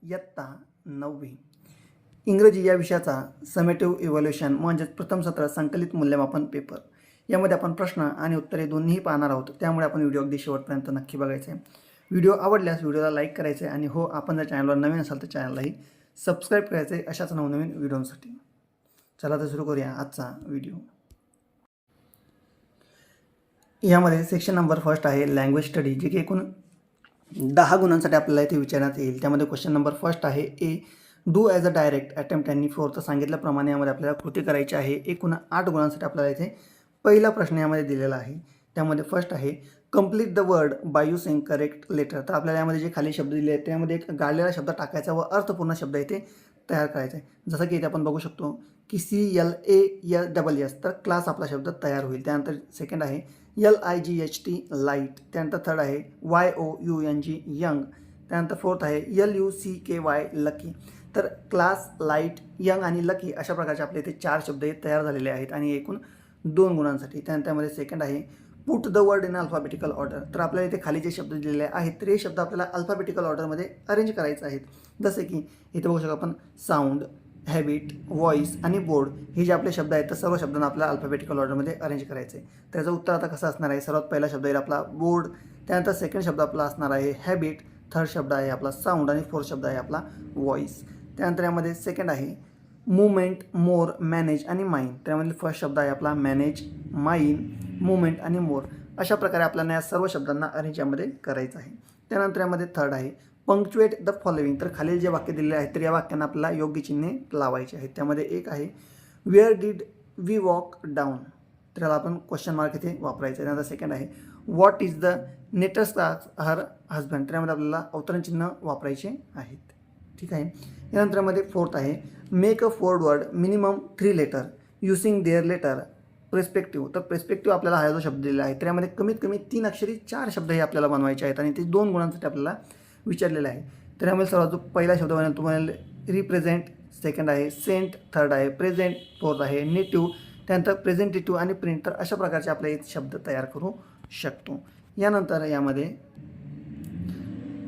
इयत्ता 9वी इंग्रजी या विषयाचा समेटिव्ह इव्हॅल्युएशन म्हणजेच प्रथम सत्र संकलित मूल्यमापन पेपर. यामध्ये आपण प्रश्न आणि उत्तरे दोन्हीही पाहणार आहोत. त्यामुळे आपण व्हिडिओ अगदी शेवटपर्यंत नक्की बघायचा आहे. व्हिडिओ आवडल्यास व्हिडिओला लाईक करायचे आणि हो, आपण जर चॅनलवर नवीन असाल तर चॅनललाही सबस्क्राईब करायचे अशाच नवनवीन व्हिडिओसाठी. चला तर सुरू करूया आजचा व्हिडिओ. यामध्ये सेक्शन नंबर फर्स्ट आहे लँग्वेज स्टडी, जे की एकूण 10 गुणांसाठी आपल्याला इथे विचारण्यात येईल. त्यामध्ये क्वेश्चन नंबर फर्स्ट आहे A do as a direct attempt आणि फोर्थ सांगितल्याप्रमाणे यामध्ये आपल्याला कृती करायची आहे. एकूण 8 गुणांसाठी आपल्याला इथे पहिला प्रश्न यामध्ये दिलेला आहे. त्यामध्ये फर्स्ट आहे complete the word by using correct letter. तर आपल्याला यामध्ये जे खाली शब्द दिले आहेत त्यामध्ये एक गाळलेला शब्द टाकायचा व अर्थपूर्ण शब्द इथे तयार करायचा आहे. जसं की इथे आपण बघू शकतो की CLASS तर क्लास आपला शब्द तयार होईल. त्यानंतर सेकंड आहे LIGHT लाईट. त्यानंतर थर्ड आहे YOUNG यंग. त्यानंतर फोर्थ आहे LUCKY लकी. तर क्लास, लाईट, यंग आणि लकी अशा प्रकारचे आपले इथे 4 शब्द तयार झालेले आहेत आणि एकूण 2 गुणांसाठी. त्यानंतर त्यामध्ये सेकंड आहे put the word in alphabetical order. तर आपल्याला इथे खाली जे शब्द दिलेले आहेत तर हे शब्द आपल्याला अल्फाबेटिकल ऑर्डरमध्ये अरेंज करायचे आहेत. जसे की इथे बघू शकतो आपण साऊंड, हॅबिट, व्हॉइस आणि बोर्ड हे जे आपले शब्द आहेत तर सर्व शब्दांना आपल्याला अल्फाबेटिकल ऑर्डरमध्ये अरेंज करायचे आहे. त्याचं उत्तर आता कसं असणार आहे, सर्वात पहिला शब्द आहे आपला बोर्ड, त्यानंतर सेकंड शब्द आपला असणार आहे हॅबिट, थर्ड शब्द आहे आपला साऊंड आणि फोर्थ शब्द आहे आपला व्हॉइस. त्यानंतर यामध्ये सेकंड आहे मुवमेंट, मोर, मॅनेज आणि माइंड. त्यामध्ये फर्स्ट शब्द आहे आपला मॅनेज, माइंड, मुवमेंट आणि मोर. अशा प्रकारे आपल्याला या सर्व शब्दांना अरेंज यामध्ये करायचं आहे. त्यानंतर यामध्ये थर्ड आहे पंक्च्युएट द फॉलोइंग. तर खालील जे वाक्य दिलेले आहेत तर या वाक्यांना आपल्याला योग्य चिन्हे लावायचे आहेत. त्यामध्ये एक आहे where did we walk down. तर त्याला आपण क्वेश्चन मार्क इथे वापरायचं आहे. त्यानंतर सेकंड आहे what is the neatest her husband. त्यामध्ये आपल्याला अवतरण चिन्ह वापरायचे आहेत. ठीक आहे. यानंतर यामध्ये फोर्थ आहे make a forward minimum 3 letter using their letter perspective. तर प्रेस्पेक्टिव्ह आपल्याला हा जो शब्द दिलेला आहे तर यामध्ये कमीत कमी 3 अक्षरी 4 शब्द हे आपल्याला बनवायचे आहेत आणि ते 2 गुणांसाठी आपल्याला विचारलेलं आहे. तर यामध्ये सर्वात जो पहिला शब्द बनेल तो बनेल रिप्रेझेंट, सेकंड आहे सेंट, थर्ड आहे प्रेझेंट, फोर्थ आहे नेटिव्ह, त्यानंतर प्रेझेंटेटिव्ह आणि प्रिंट. तर अशा प्रकारचे आपले इथे शब्द तयार करू शकतो. यानंतर यामध्ये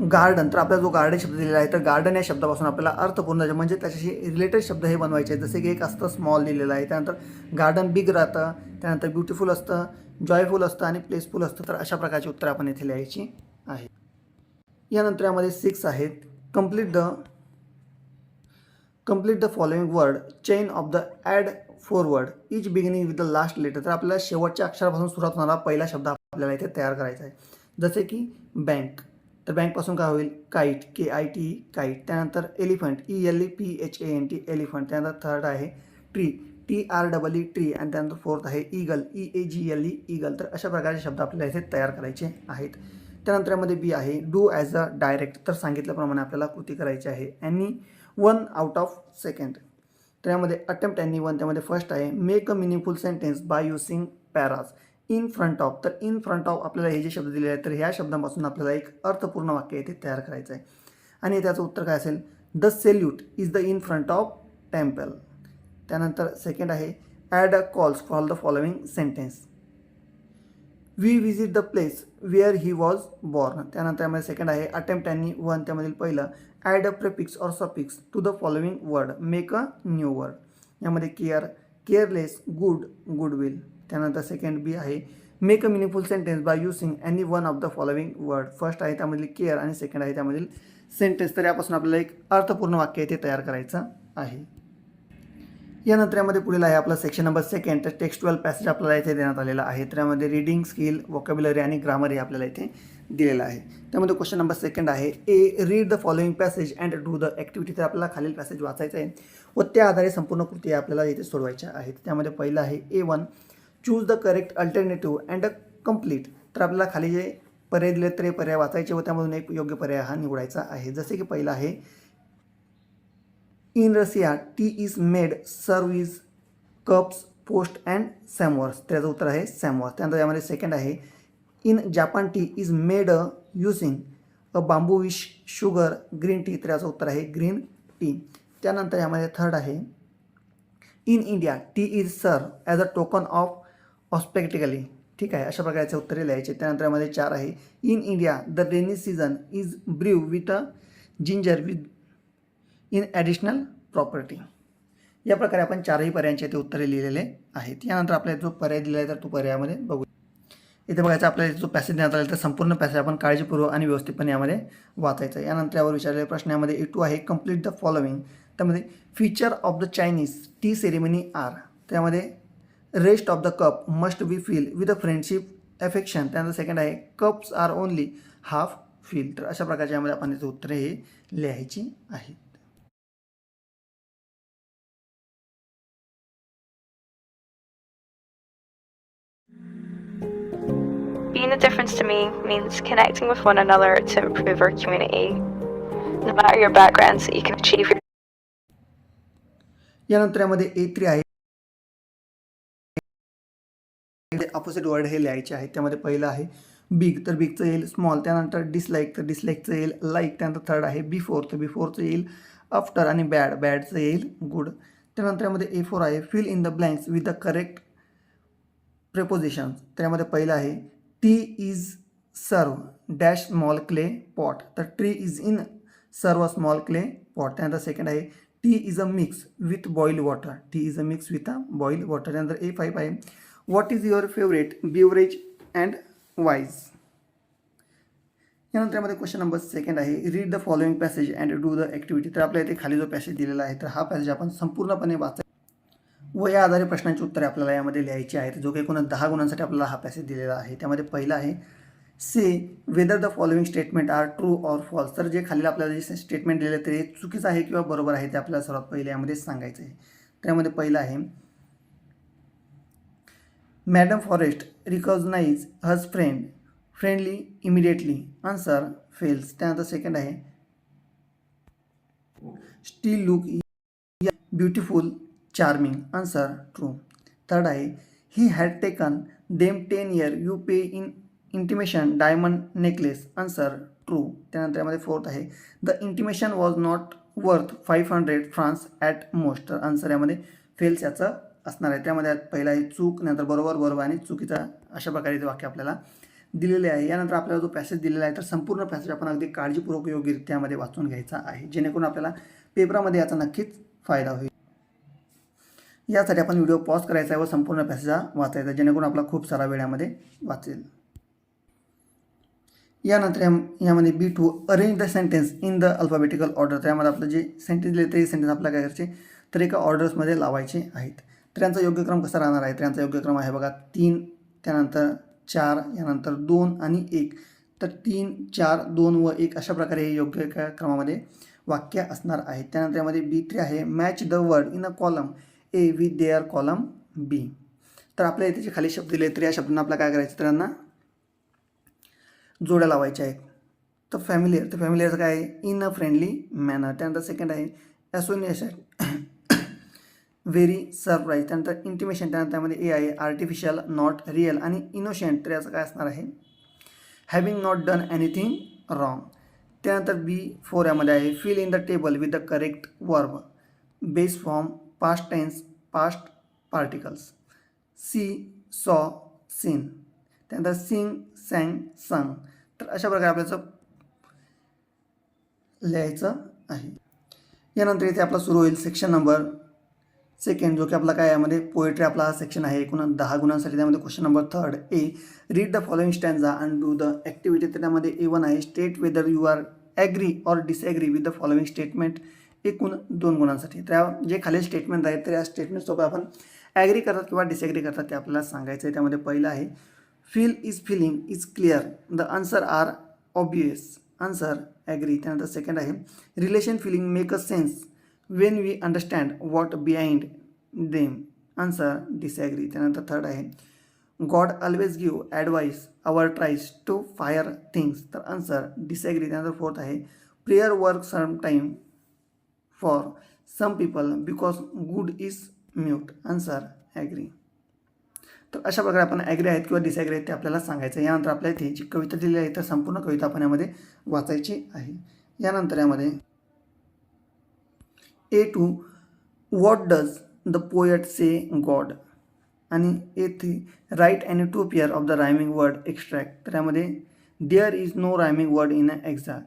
गार्डन. तर आपला जो गार्डन शब्द दिलेला आहे तर गार्डन या शब्दापासून आपल्याला अर्थपूर्ण म्हणजे त्याच्याशी रिलेटेड शब्द हे बनवायचे आहेत. जसे की एक असतं स्मॉल दिलेलं आहे, त्यानंतर गार्डन बिग राहतं, त्यानंतर ब्युटिफुल असतं, जॉयफुल असतं आणि प्लेसफुल असतं. तर अशा प्रकारची उत्तर आपण इथे लिहायची आहे. यानंतर यामध्ये 6 आहेत complete the following word chain of the add forward each beginning with the last letter. तर आपल्याला शेवटच्या अक्षरापासून सुरुवात होणारा पहिला शब्द आपल्याला इथे तयार करायचा आहे. जसे की बँक. तर बँकपासून काय होईल काईट, KIT काईट. त्यानंतर एलिफंट, ELEPHANT एलिफंट. त्यानंतर थर्ड आहे ट्री, TREE ट्री. आणि त्यानंतर फोर्थ आहे ईगल, EAGLE ईगल. तर अशा प्रकारचे शब्द आपल्याला इथे तयार करायचे आहेत. त्यानंतर यामध्ये बी आहे डू ॲज अ डायरेक्ट. तर सांगितल्याप्रमाणे आपल्याला कृती करायची आहे. Any 1 out of second. तर यामध्ये अटेम्प्ट ॲनी 1. त्यामध्ये फर्स्ट आहे make a meaningful sentence by using phrase in front of. तर इन फ्रंट ऑफ आपल्याला हे जे शब्द दिले आहेत तर ह्या शब्दांपासून आपल्याला एक अर्थपूर्ण वाक्य इथे तयार करायचं आहे. आणि त्याचं उत्तर काय असेल the salute is the in front of temple. त्यानंतर सेकंड आहे add a clause for the following sentence we visit the place where he was born. त्यानंतर यामध्ये सेकंड आहे अटेम्प्ट ॲनी 1. त्यामधील पहिलं add a prefix or suffix to the following word make a new word. यामध्ये care, careless, good, goodwill. त्यानंतर second B आहे make a meaningful sentence by using any 1 of the following word. First आहे त्यामधील care आणि second आहे त्यामधील sentence. तर यापासून आपल्याला एक अर्थपूर्ण वाक्य इथे तयार करायचं आहे. यानंतर यामध्ये पुढील आहे आपला सेक्शन नंबर सेकंड. तर टेक्स्टुअल पॅसेज आपल्याला इथे देण्यात आलेला आहे. तर यामध्ये रीडिंग स्किल, वोकॅब्युलरी आणि ग्रामर हे आपल्याला इथे दिलेलं आहे. त्यामध्ये क्वेश्चन नंबर सेकंड आहे A read the following passage and do the activity. तर आपल्याला खालील पॅसेज वाचायचं आहे व त्या आधारे संपूर्ण कृती आपल्याला इथे सोडवायच्या आहेत. त्यामध्ये पहिलं आहे A1 choose the correct alternative and complete. तर आपल्याला खाली जे पर्याय दिले तर हे पर्याय वाचायचे व त्यामधून एक योग्य पर्याय हा निवडायचा आहे. जसे की पहिला आहे in Russia tea is made service cups post and samovars. त्याचं उत्तर आहे सॅमवर्स. त्यानंतर यामध्ये सेकंड आहे in Japan tea is made using a bamboo whisk sugar green tea. तर याचं उत्तर आहे ग्रीन टी. त्यानंतर यामध्ये थर्ड आहे इन इंडिया टी इज सर्व as a token of hospitality. ठीक आहे, अशा प्रकारचे उत्तरे लिहायचे. त्यानंतर यामध्ये 4 आहे in India the rainy season is brew with a ginger with in additional property. या प्रकारे आपण चारही पर्यायांचे ते उत्तरे लिहिलेले आहेत. यानंतर आपल्याला जो पर्याय दिला आहे तर तो पर्यायामध्ये बघू. इथे बघायचं आपल्याला जो पॅसेज देण्यात आला तर संपूर्ण पॅसेज आपण काळजीपूर्वक आणि व्यवस्थितपणे यामध्ये वाचायचं आहे. यानंतर यावर विचारलेल्या प्रश्न यामध्ये A2 आहे कंप्लीट द फॉलोइंग. त्यामध्ये feature of the Chinese tea ceremony are. त्यामध्ये rest of the cup must be feel with a friendship affection. त्यानंतर सेकंड आहे cups are only half feel. तर अशा प्रकारच्या यामध्ये आपण याचे उत्तरे हे लिहायची आहेत. Being a difference to me means connecting with one another to improve our community. No matter your background, so you can achieve your. यानंतर यामध्ये A3 आहे अपोजिट वर्ड हे लिहायचे आहेत. त्यामध्ये पहिलं आहे बिग, तर बिगचं येईल स्मॉल. त्यानंतर डिसलाईक, तर डिसलाईकचं येईल लाईक. त्यानंतर थर्ड आहे बिफोर, तर बिफोरचं येईल आफ्टर. आणि बॅड, बॅडचं येईल गुड. त्यानंतर यामध्ये A4 आहे fill in the blanks with the correct preposition. त्यामध्ये पहिलं आहे tea is serve dash small clay pot, तर tree is in serve small clay pot. त्यानंतर सेकंड आहे tea is a mix with boiled water, tea is a mix with a boiled water. त्यानंतर A5 आहे what is your favourite beverage and wise. यानंतर यामध्ये question number second आहे read the following passage and do the activity. तर आपल्या इथे खाली जो पॅसेज दिलेला आहे तर हा पॅसेज आपण संपूर्णपणे वाचायचा व या आधारे प्रश्नांची उत्तरे आपल्याला यामध्ये लिहायची आहेत. जो काही एकूण 10 गुणांसाठी आपल्याला हा पॅसेज दिलेला आहे. त्यामध्ये पहिला आहे say whether the following statement are true or false. तर जे खाली आपल्याला जे स्टेटमेंट दिलेलं ते चुकीचं आहे किंवा बरोबर आहे ते आपल्याला सर्वात पहिले यामध्ये सांगायचं आहे. त्यामध्ये पहिलं आहे madam forest recognise has friend friendly immediately. Answer false. त्यानंतर सेकंड आहे still look beautiful charming. Answer true. Third आहे he had taken them 10 years you pay in imitation diamond necklace. Answer true. त्यानंतर यामध्ये फोर्थ आहे the imitation was not worth 500 francs at most. तर answer यामध्ये false याचं असणार आहे. त्यामध्ये पहिला आहे चूक, नंतर बरोबर, बरोबर आणि चुकीचा, अशा प्रकारे ते वाक्य आपल्याला दिलेले आहे. यानंतर आपल्याला जो पॅसेज दिलेला आहे तर संपूर्ण पॅसेज आपण अगदी काळजीपूर्वक योग्यरित्या यामध्ये वाचून घ्यायचा आहे, जेणेकरून आपल्याला पेपरामध्ये याचा नक्कीच फायदा होईल. यासाठी आपण व्हिडिओ पॉज करायचा आहे व संपूर्ण पॅसेज वाचायचा, जेणेकरून आपला खूप सारा वेळ यामध्ये वाचेल. यानंतर यामध्ये B2 arrange the sentence in the alphabetical order. त्यामध्ये आपलं जे सेंटेन्स दिले ते सेंटेन्स आपल्याला काय करायचे तर एका ऑर्डर्समध्ये लावायचे आहेत. तर यांचा योग्य क्रम कसा राहणार आहे तर यांचा योग्य क्रम आहे बघा 3, त्यानंतर 4, यानंतर 2 आणि 1. तर 3, 4, 2 व 1 अशा प्रकारे हे योग्य एका क्रमामध्ये वाक्य असणार आहे. त्यानंतर यामध्ये B3 आहे match the word in a column A with their column B. तर आपल्या इथे जे खाली शब्द दिले तर या शब्दांना आपल्याला काय करायचं तर यांना जोड्या लावायच्या आहेत. तर फॅमिलियर, तर फॅमिलियरचं काय आहे इन अ फ्रेंडली मॅनर. त्यानंतर सेकंड आहे ॲसोसिएशन व्हेरी सरप्राईज. त्यानंतर इंटिमेशन, त्यानंतर त्यामध्ये A आहे आर्टिफिशियल नॉट रिअल. आणि इनोसेंट तर याचं काय असणार आहे having not done anything wrong. त्यानंतर B4 यामध्ये आहे fill in the table with the correct verb base form past tense past particles. See saw seen. त्यानंतर सिंग सॅंग संग. तर अशा प्रकारे आपल्याचं लिहायचं आहे. यानंतर इथे आपला सुरू होईल सेक्शन नंबर सेकंड, जो की आपला काय यामध्ये पोएट्री आपला हा सेक्शन आहे एकूण 10 गुणांसाठी. त्यामध्ये question number third A read the following stanza and do the activity. तर त्यामध्ये A1 आहे state whether you are agree or disagree with the following statement. एकूण 2 गुणांसाठी. त्या जे खालील स्टेटमेंट आहेत तर या स्टेटमेंटसोबत आपण ॲग्री करतात किंवा डिसॲग्री करतात ते आपल्याला सांगायचं आहे. त्यामध्ये पहिलं आहे feel is feeling is clear the answer are obvious. Answer agree. त्यानंतर सेकंड आहे relation feeling make a sense when we understand what behind them. Answer disagree. त्यानंतर थर्ड आहे God always give advice our tries to fire things. तर answer disagree. त्यानंतर fourth आहे prayer work some time for some people because good is mute. Answer agree. तर अशा प्रकारे आपण agree आहेत किंवा डिसॲग्री आहेत ते आपल्याला सांगायचं. यानंतर आपल्या इथे जी कविता दिलेली आहे तर संपूर्ण कविता आपण यामध्ये वाचायची आहे. यानंतर यामध्ये A2 what does the poet say God. आणि A3 write any 2 pair of the rhyming word extract. तर यामध्ये there is no rhyming word in exact.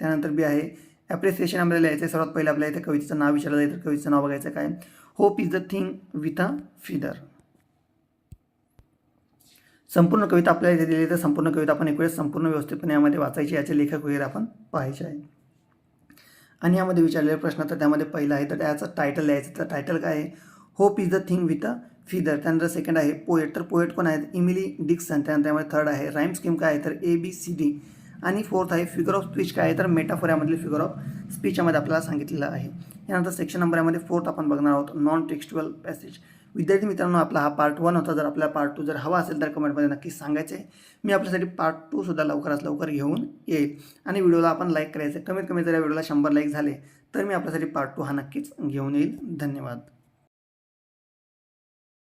त्यानंतर B आहे ॲप्रिसिएशनमध्ये लिहायचं आहे. सर्वात पहिलं आपल्याला इथे कवितेचं नाव विचारलं जाईल, तर कवितेचं नाव बघायचं काय, hope is the thing with a feather. संपूर्ण कविता आपल्याला इथे दिली, तर संपूर्ण कविता आपण एक वेळेस संपूर्ण व्यवस्थितपणे यामध्ये वाचायची, याचे लेखक वगैरे आपण पाहायचे आहे. आणि यामध्ये विचारलेले प्रश्न, तर त्यामध्ये पहिला आहे तर त्याचं टायटल लिहायचं. तर टायटल काय आहे, hope is the thing with a feather. त्यानंतर सेकंड आहे पोएट, तर पोएट कोण आहेत, इमिली डिक्सन. त्यानंतर त्यामध्ये थर्ड आहे राईम स्कीम काय आहे, तर ABCD. आणि फोर्थ आहे फिगर ऑफ स्पीच काय आहे, तर मेटाफोर यामधले फिगर ऑफ स्पीच यामध्ये आपल्याला सांगितलेलं आहे. यानंतर सेक्शन नंबर यामध्ये फोर्थ आपण बघणार आहोत, नॉन टेक्स्टुअल पॅसेज. विद्यार्थी मित्रांनो, आपला हा पार्ट 1 होता. जर आपल्याला पार्ट 2 जर हवा असेल तर कमेंटमध्ये नक्कीच सांगायचं आहे. मी आपल्यासाठी पार्ट 2 सुद्धा लवकरात लवकर घेऊन येईल. आणि व्हिडिओला आपण लाईक करायचं आहे. कमीत कमी जर या व्हिडिओला 100 लाईक झाले तर मी आपल्यासाठी पार्ट 2 हा नक्कीच घेऊन येईल. धन्यवाद.